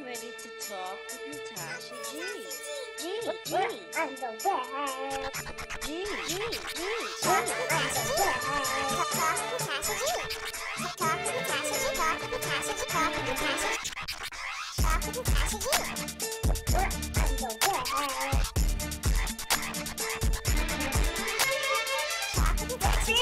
ready to talk with Natasha G. G, G, On the web. G, G, G. On the web. Talk with Natasha G. Talk with Natasha G. Talk with Natasha G. Talk with Natasha G. Talk with Natasha G. On the web. Talk with Natasha G.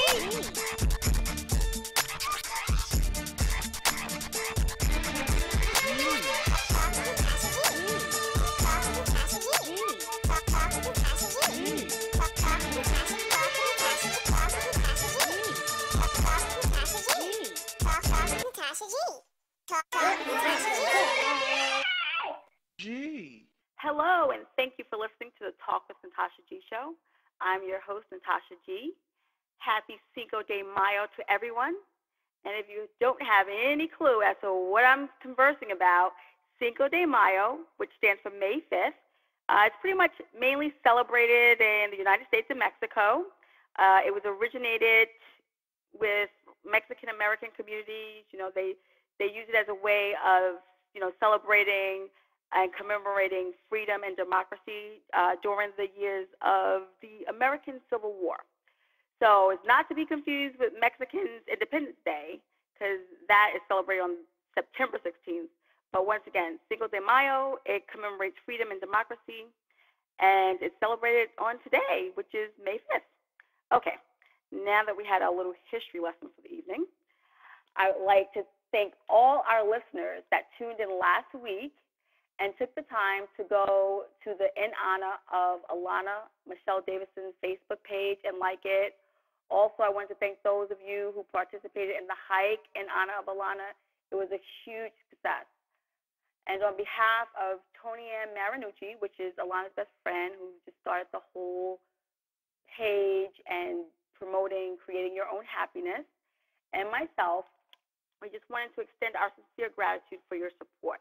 G. Hello, and thank you for listening to the Talk with Natasha G show. I'm your host, Natasha G. Happy Cinco De Mayo to everyone. And if you don't have any clue as to what I'm conversing about, Cinco de Mayo, which stands for May 5th, it's pretty much mainly celebrated in the United States and Mexico. It was originated with Mexican-American communities. You know, they use it as a way of, celebrating and commemorating freedom and democracy during the years of the American Civil War. So it's not to be confused with Mexicans' Independence Day, because that is celebrated on September 16th. But once again, Cinco de Mayo, it commemorates freedom and democracy, and it's celebrated on today, which is May 5th. Okay, now that we had a little history lesson for the evening, I would like to thank all our listeners that tuned in last week and took the time to go to the In Honor of Alana Michelle Davidson's Facebook page and like it. Also, I want to thank those of you who participated in the hike in honor of Alana. It was a huge success. And on behalf of Tony Ann Marinucci, which is Alana's best friend, who just started the whole page and promoting creating your own happiness, and myself, we just wanted to extend our sincere gratitude for your support.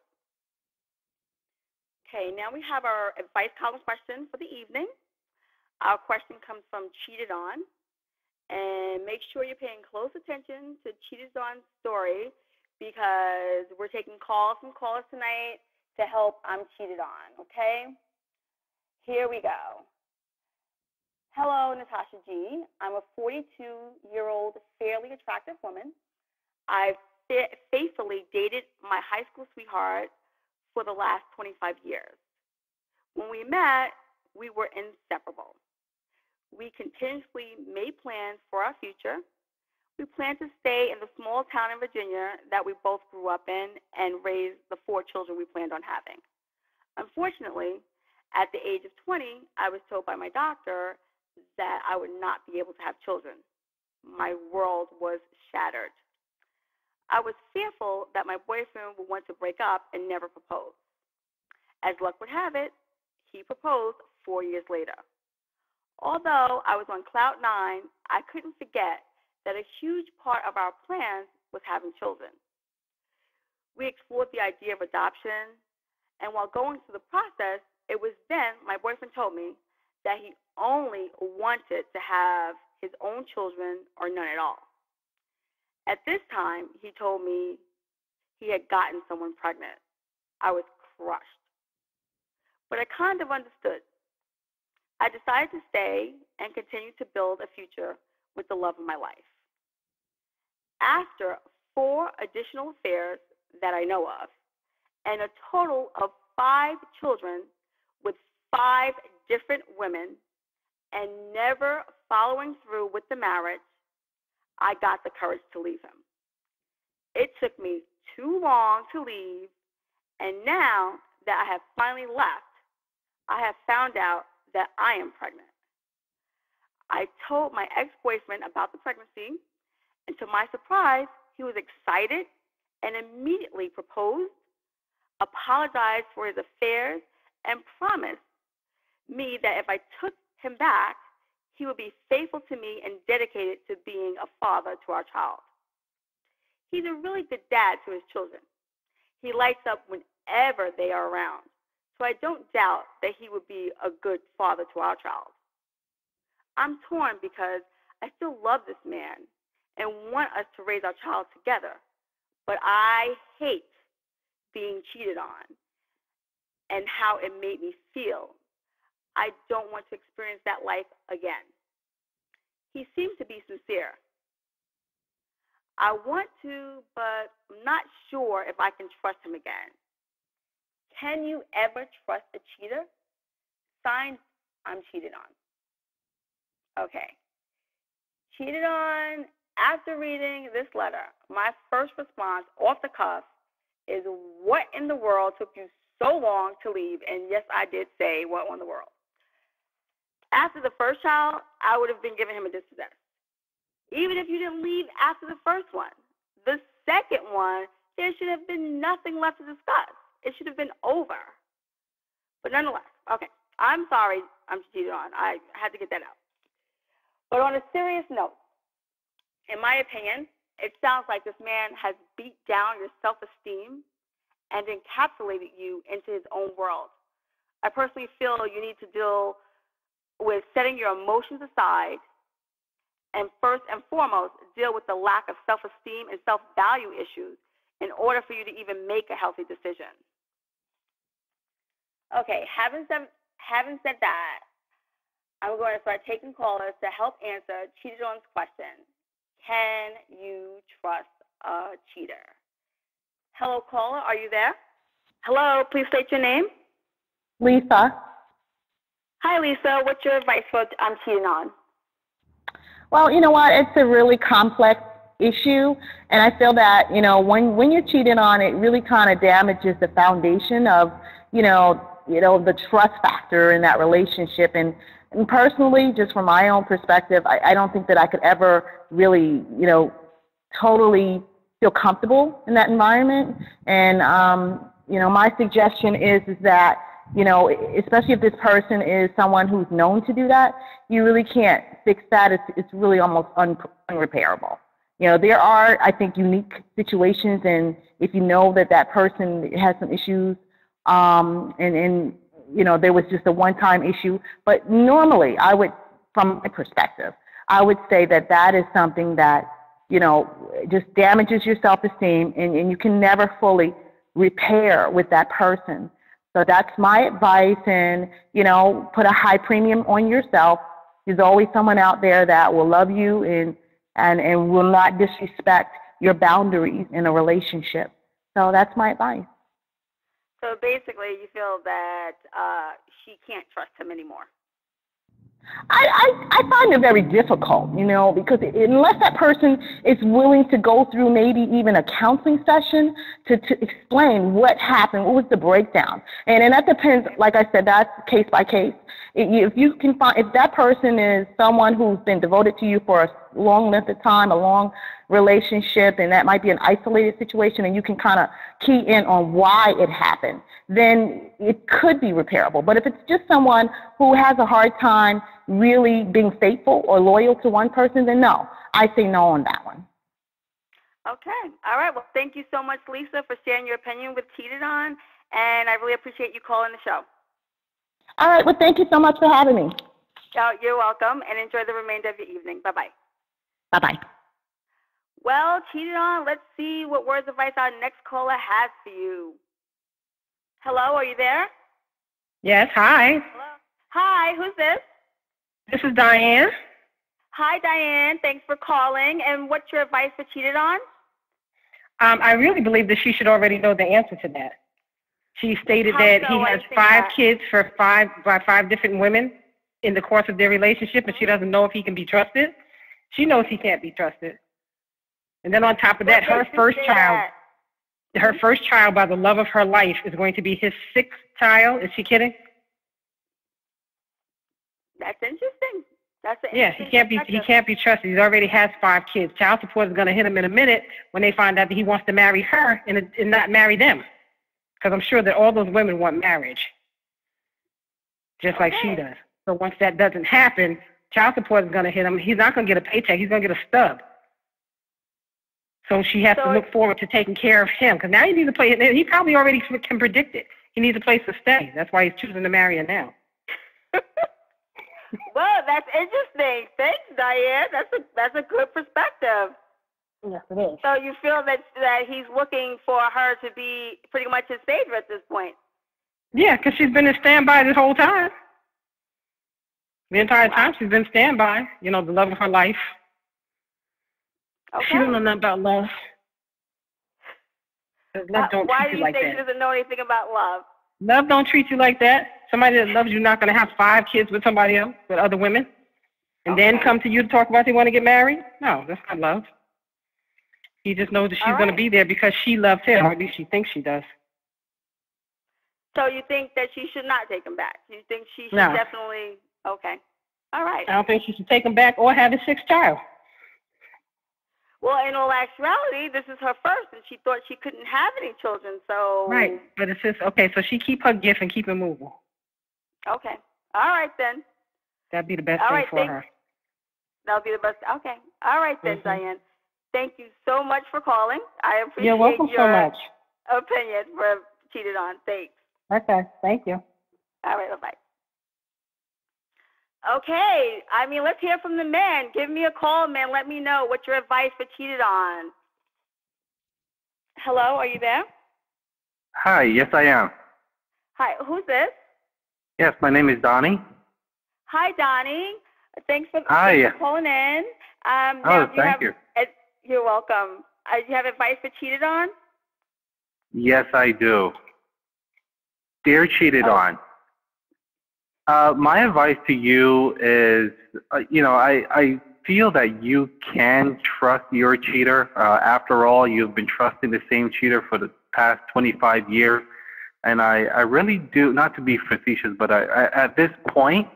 Okay, now we have our advice column question for the evening. Our question comes from Cheated On. And make sure you're paying close attention to Cheated On's story, because we're taking calls from callers tonight to help I'm Cheated On, okay? Here we go. Hello, Natasha G. I'm a 42-year-old fairly attractive woman. I've faithfully dated my high school sweetheart for the last 25 years. When we met, we were inseparable. We continuously made plans for our future. We planned to stay in the small town in Virginia that we both grew up in and raise the 4 children we planned on having. Unfortunately, at the age of 20, I was told by my doctor that I would not be able to have children. My world was shattered. I was fearful that my boyfriend would want to break up and never propose. As luck would have it, he proposed 4 years later. Although I was on cloud 9, I couldn't forget that a huge part of our plans was having children. We explored the idea of adoption, and while going through the process, it was then my boyfriend told me that he only wanted to have his own children or none at all. At this time, he told me he had gotten someone pregnant. I was crushed. But I kind of understood. I decided to stay and continue to build a future with the love of my life. After 4 additional affairs that I know of, and a total of 5 children with 5 different women, and never following through with the marriage, I got the courage to leave him. It took me too long to leave, and now that I have finally left, I have found out that I am pregnant. I told my ex-boyfriend about the pregnancy, and to my surprise, he was excited and immediately proposed, apologized for his affairs, and promised me that if I took him back, he would be faithful to me and dedicated to being a father to our child. He's a really good dad to his children. He lights up whenever they are around. So I don't doubt that he would be a good father to our child. I'm torn because I still love this man and want us to raise our child together, but I hate being cheated on, and how it made me feel. I don't want to experience that life again. He seems to be sincere. I want to, but I'm not sure if I can trust him again. Can you ever trust a cheater? Signed, I'm cheated on. Okay. Cheated on. After reading this letter, my first response off the cuff is, what in the world took you so long to leave? And yes, I did say, what in the world? After the first child, I would have been giving him a dispossess. Even if you didn't leave after the first one. The second one, there should have been nothing left to discuss. It should have been over. But nonetheless, okay, I'm sorry I'm cheated on. I had to get that out. But on a serious note, in my opinion, it sounds like this man has beat down your self-esteem and encapsulated you into his own world. I personally feel you need to deal with setting your emotions aside and first and foremost deal with the lack of self-esteem and self-value issues in order for you to even make a healthy decision. Okay, having said that, I'm going to start taking callers to help answer Cheated On's question. Can you trust a cheater? Hello, caller. Are you there? Hello. Please state your name. Lisa. Hi, Lisa. What's your advice for I'm cheating on? Well, you know what? It's a really complex issue, and I feel that, when you're cheated on, it really kind of damages the foundation of, the trust factor in that relationship. And personally, just from my own perspective, I don't think that I could ever really, totally feel comfortable in that environment. And, my suggestion is that, especially if this person is someone who's known to do that, you really can't fix that. It's really almost unrepairable. There are, I think, unique situations, and if you know that person has some issues, and there was just a one-time issue, but normally I would, from my perspective, I would say that is something that, just damages your self-esteem, and you can never fully repair with that person. So that's my advice, and, put a high premium on yourself. There's always someone out there that will love you and will not disrespect your boundaries in a relationship. So that's my advice. So basically, you feel that she can't trust him anymore. I find it very difficult, because unless that person is willing to go through maybe even a counseling session to explain what happened, what was the breakdown. And that depends, like I said, that's case by case. If you can find, if that person is someone who's been devoted to you for a long length of time, a long relationship, and that might be an isolated situation, and you can kind of key in on why it happened, then it could be repairable. But if it's just someone who has a hard time really being faithful or loyal to one person, then no, I say no on that one. Okay. All right. Well, thank you so much, Lisa, for sharing your opinion with Cheated On, and I really appreciate you calling the show. All right. Well, thank you so much for having me. Oh, you're welcome, and enjoy the remainder of your evening. Bye-bye. Bye-bye. Well, Cheated On, let's see what words of advice our next caller has for you. Hello, are you there? Yes, hi. Hello. Hi, who's this? This is Diane. Hi, Diane. Thanks for calling. And what's your advice for Cheated On? I really believe that she should already know the answer to that. She stated that he has 5 kids by 5 different women in the course of their relationship, and she doesn't know if he can be trusted. She knows he can't be trusted. And then on top of that, her first child by the love of her life is going to be his 6th child. Is she kidding? That's interesting. He can't be trusted. He already has 5 kids. Child support is going to hit him in a minute when they find out that he wants to marry her and not marry them. Because I'm sure that all those women want marriage, just like she does. So once that doesn't happen, child support is going to hit him. He's not going to get a paycheck. He's going to get a stub. So she has to look forward to taking care of him. Because now he needs a place. He probably already can predict it. He needs a place to stay. That's why he's choosing to marry her now. Well, that's interesting. Thanks, Diane. That's a good perspective. Yes, it is. So you feel that he's looking for her to be pretty much his favorite at this point. Yeah, because she's been in standby this whole time. The entire time she's been standby. You know, the love of her life. Okay. She don't know nothing about love. Love don't Why treat do you you like think that. she doesn't know anything about love? Love don't treat you like that. Somebody that loves you not going to have 5 kids with somebody else, with other women, and then come to you to talk about they want to get married? No, that's not love. He just knows that she's going to be there because she loves him, or at least she thinks she does. So you think that she should not take him back? You think she should definitely... Okay. All right. I don't think she should take him back or have his 6th child. Well, in all actuality, this is her first, and she thought she couldn't have any children, so... Right, but it's just, okay, so she keep her gift and keep it moving. Okay. All right, then. That'd be the best thing for her. That'll be the best. Okay. All right, then, Diane. Thank you so much for calling. I appreciate You're welcome so much. Opinion for Cheated On. Thanks. Okay, thank you. All right, bye-bye. Okay, I mean, let's hear from the men. Give me a call, man. Let me know what's your advice for Cheated On. Hello, are you there? Hi, yes, I am. Hi, who's this? Yes, my name is Donnie. Hi, Donnie. Thanks for calling in. Thank you. You're welcome. Do you have advice for Cheated On? Yes, I do. Dear Cheated On, my advice to you is, I feel that you can trust your cheater. After all, you've been trusting the same cheater for the past 25 years. And I really do, not to be facetious, but at this point,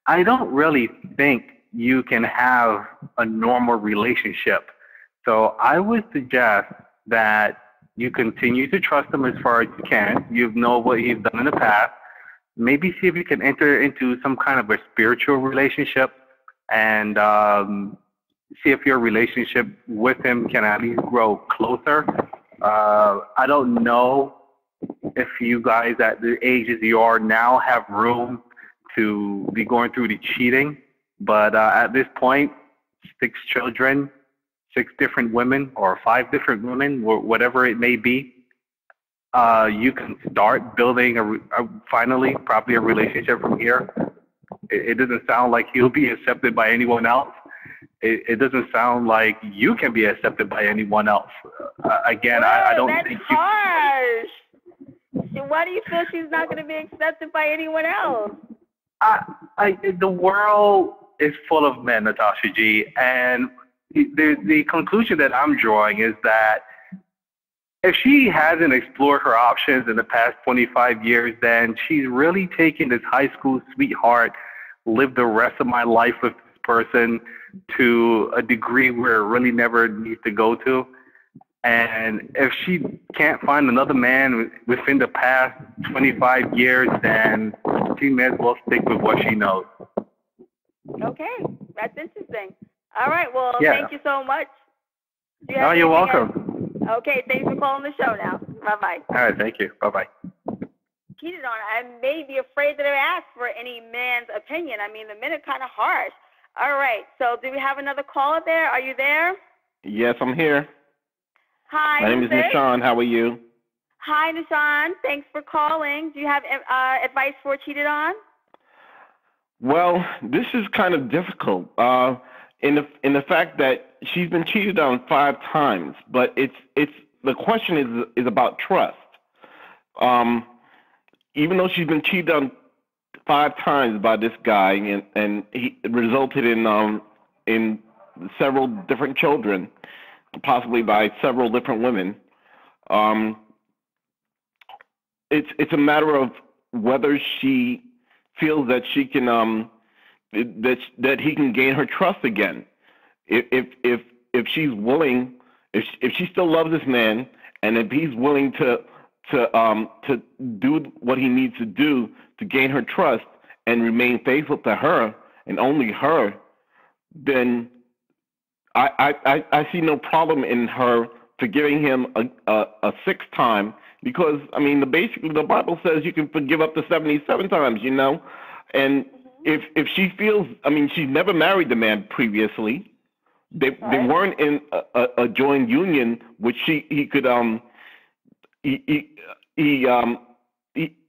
I don't really think you can have a normal relationship. So I would suggest that you continue to trust him as far as you can. You know what he's done in the past. Maybe see if you can enter into some kind of a spiritual relationship and see if your relationship with him can at least grow closer. I don't know if you guys at the ages you are now have room to be going through the cheating, but at this point, 6 children, 6 different women, or 5 different women, whatever it may be, you can start building finally probably a relationship from here. It doesn't sound like he'll be accepted by anyone else. It doesn't sound like you can be accepted by anyone else. Again, I don't think that's harsh. Why do you feel she's not going to be accepted by anyone else? The world is full of men, Natasha G, and the conclusion that I'm drawing is that if she hasn't explored her options in the past 25 years, then she's really taken this high school sweetheart, live the rest of my life with this person to a degree where it really never needs to go to. And if she can't find another man within the past 25 years, then she may as well stick with what she knows. Okay, that's interesting. All right, well, thank you so much. You're welcome. Okay, thanks for calling the show now. Bye-bye. All right, thank you. Bye-bye. Cheated on. I may be afraid to ask for any man's opinion. I mean, the men are kind of harsh. All right, so do we have another caller there? Are you there? Yes, I'm here. Hi, my name is Nishan. How are you? Hi, Nishan. Thanks for calling. Do you have advice for Cheated On? Well, this is kind of difficult in the fact that she's been cheated on 5 times, but it's the question is about trust. Even though she's been cheated on 5 times by this guy, and he resulted in several different children, possibly by several different women. It's a matter of whether she feels that she can that he can gain her trust again. If she's willing, if she still loves this man, and if he's willing to do what he needs to do to gain her trust and remain faithful to her and only her, then I see no problem in her forgiving him a 6th time, because I mean basically the Bible says you can forgive up to 77 times, you know, and if she feels, I mean, she's never married the man previously. They weren't in a joint union, which he could he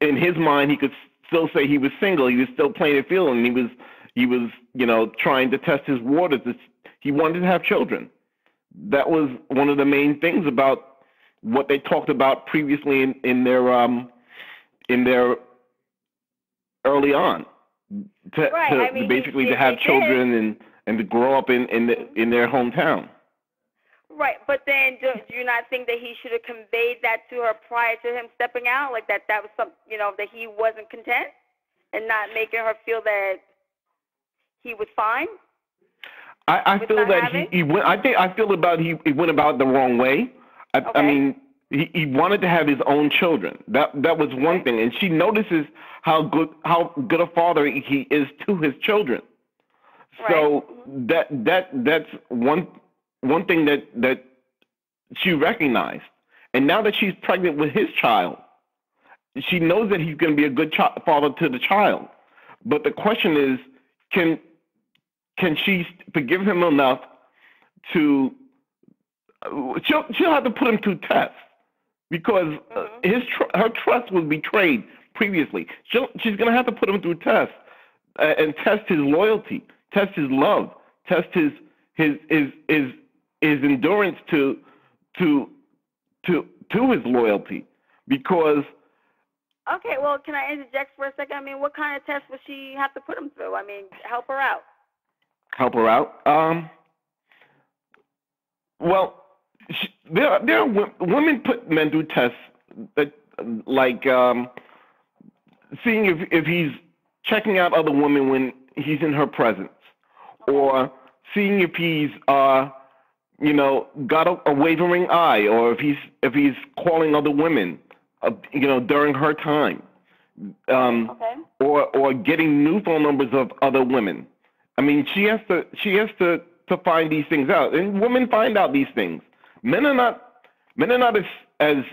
in his mind, he could still say he was single. He was still playing the field, and he was trying to test his waters. He wanted to have children. That was one of the main things about what they talked about previously in their early on, to have children and to grow up in their hometown. Right, but then do you not think that he should have conveyed that to her prior to him stepping out, like that was some, that he wasn't content, and not making her feel that he was fine? I feel that he went. I feel about he went about it the wrong way. I mean, he wanted to have his own children. That was one thing, and she notices how good a father he is to his children. Right. So that's one thing that she recognized. And now that she's pregnant with his child, she knows that he's going to be a good father to the child. But the question is, can she forgive him enough to? She'll have to put him through tests, because her trust was betrayed previously. She's going to have to put him through tests and test his loyalty, test his love, test his endurance to his loyalty, because. Okay, well, can I interject for a second? I mean, what kind of test would she have to put him through? I mean, help her out. Help her out? Well, there are women put men through tests that, like, seeing if he's checking out other women when he's in her presence, or seeing if he's got a wavering eye, or if he's calling other women, during her time, or getting new phone numbers of other women. I mean, she has to find these things out, and women find out these things. Men are not as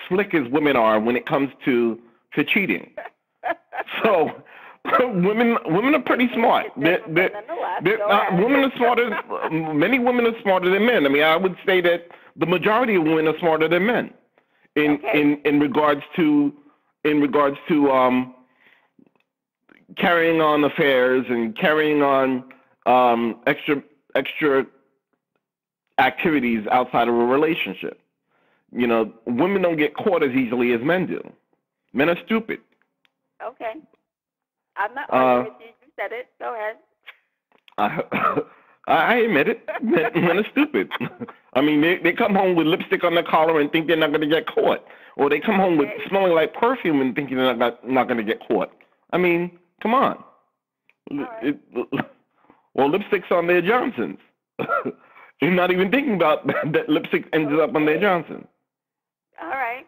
slick as women are when it comes to cheating. So women are pretty smart. Women are smarter. Many women are smarter than men. I mean, I would say that the majority of women are smarter than men in regards to carrying on affairs and carrying on extra activities outside of a relationship. Women don't get caught as easily as men do. Men are stupid. Okay. I'm not arguing with you. You said it. Go ahead. I admit it. Men are stupid. I mean, they come home with lipstick on their collar and think they're not going to get caught. Or they come home with smelling like perfume and thinking they're not going to get caught. I mean, come on. Right. Lipstick's on their Johnsons. You're not even thinking about that lipstick ended up on their Johnson. All right.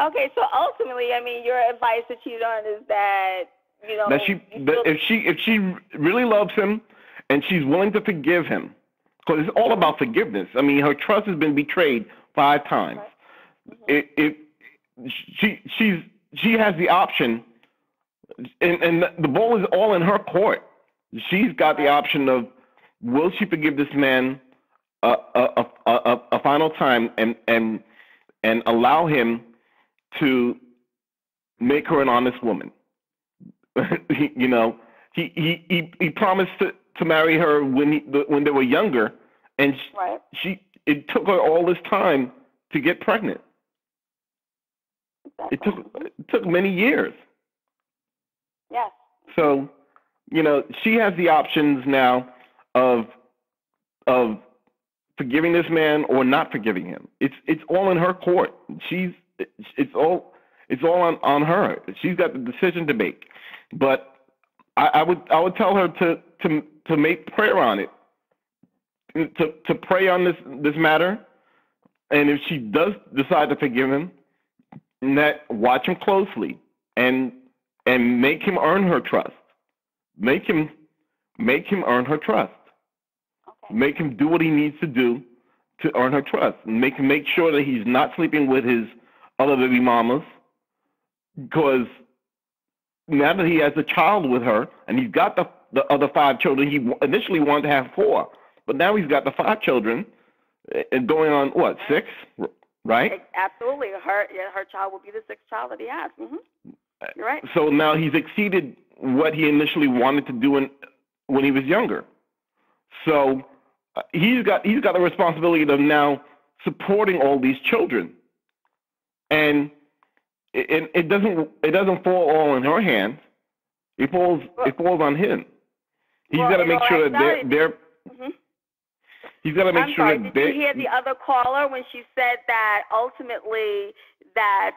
Okay, so ultimately, I mean, your advice to cheat on is that, if she really loves him and she's willing to forgive him, because it's all about forgiveness. I mean, her trust has been betrayed 5 times. Right. She has the option, and the ball is all in her court. She's got the option of, will she forgive this man a final time and allow him to make her an honest woman? He promised to marry her when they were younger, and it took her all this time to get pregnant. Exactly. It took many years. Yes. So, she has the options now of forgiving this man or not forgiving him. It's all in her court. It's all on her. She's got the decision to make. But I would tell her to make prayer on it, to pray on this matter, and if she does decide to forgive him, watch him closely and make him earn her trust. Make him earn her trust. Okay. Make him do what he needs to do to earn her trust. And make sure that he's not sleeping with his other baby mamas, because now that he has a child with her, and he's got the other 5 children, he initially wanted to have 4, but now he's got the 5 children, and going on, 6? right? Absolutely. Her child will be the sixth child that he has. You're right. So now he's exceeded what he initially wanted to do when he was younger. So he's got the responsibility of now supporting all these children, and it doesn't fall all in her hands. It falls on him. He's got to make sure that they're. He's got to make sure that. Did you hear the other caller when she said that ultimately that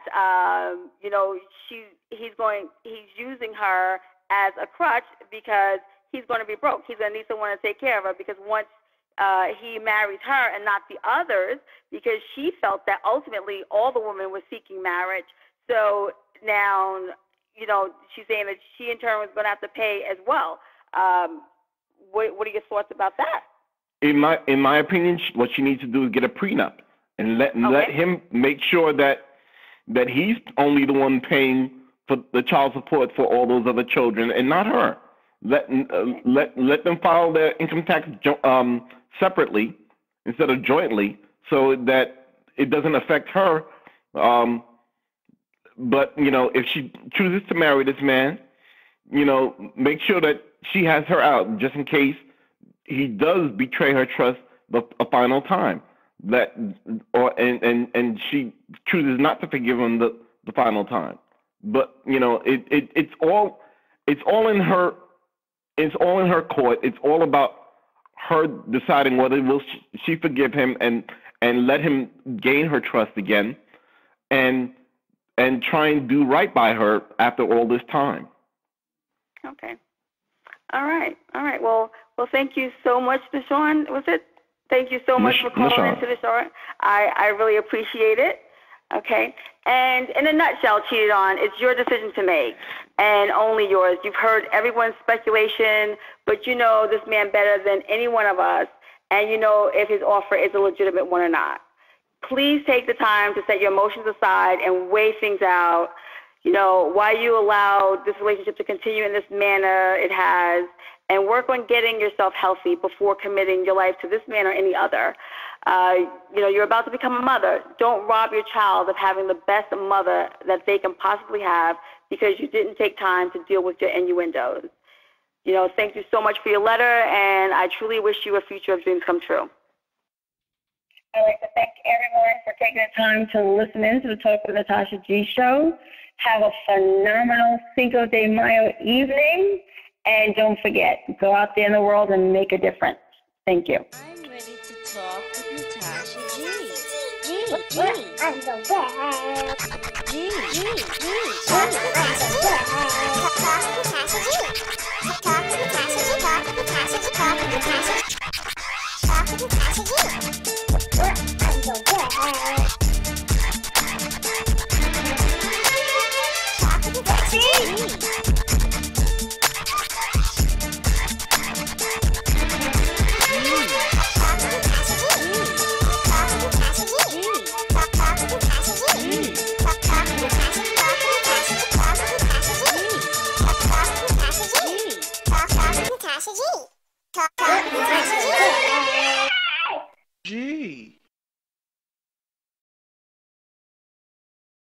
he's using her as a crutch because he's going to be broke. He's going to need someone to take care of her because once he marries her and not the others, because she felt that ultimately all the women were seeking marriage. So now, she's saying that she in turn was going to have to pay as well. What are your thoughts about that? In my opinion, what she needs to do is get a prenup and let him make sure that he's only the one paying for the child support for all those other children and not her. Let them file their income tax separately instead of jointly, so that it doesn't affect her. But if she chooses to marry this man, make sure that she has her out just in case he does betray her trust a final time. And she chooses not to forgive him the final time. But it's all in her. It's all in her court. It's all about her deciding whether she forgive him and let him gain her trust again, and try and do right by her after all this time. Okay. All right. Well, thank you so much, Deshaun. Was it? Thank you so much for calling into the show. I really appreciate it. Okay. And in a nutshell, cheated on, it's your decision to make, and only yours. You've heard everyone's speculation, but you know this man better than any one of us, and you know if his offer is a legitimate one or not. Please take the time to set your emotions aside and weigh things out. Why you allow this relationship to continue in this manner it has, and work on getting yourself healthy before committing your life to this man or any other. You're about to become a mother. Don't rob your child of having the best mother that they can possibly have because you didn't take time to deal with your innuendos. Thank you so much for your letter, and I truly wish you a future of dreams come true. I'd like to thank everyone for taking the time to listen in to the Talk with Natasha G show. Have a phenomenal Cinco De Mayo evening, and don't forget, go out there in the world and make a difference. Thank you. I'm ready to talk with Natasha G. I'm the best. G. Talk with Natasha G. Talk with Natasha G. Talk with Natasha G. Talk with Natasha G. Talk with Natasha G. Talk with Natasha G. I'm the best. Talk with Natasha G. G.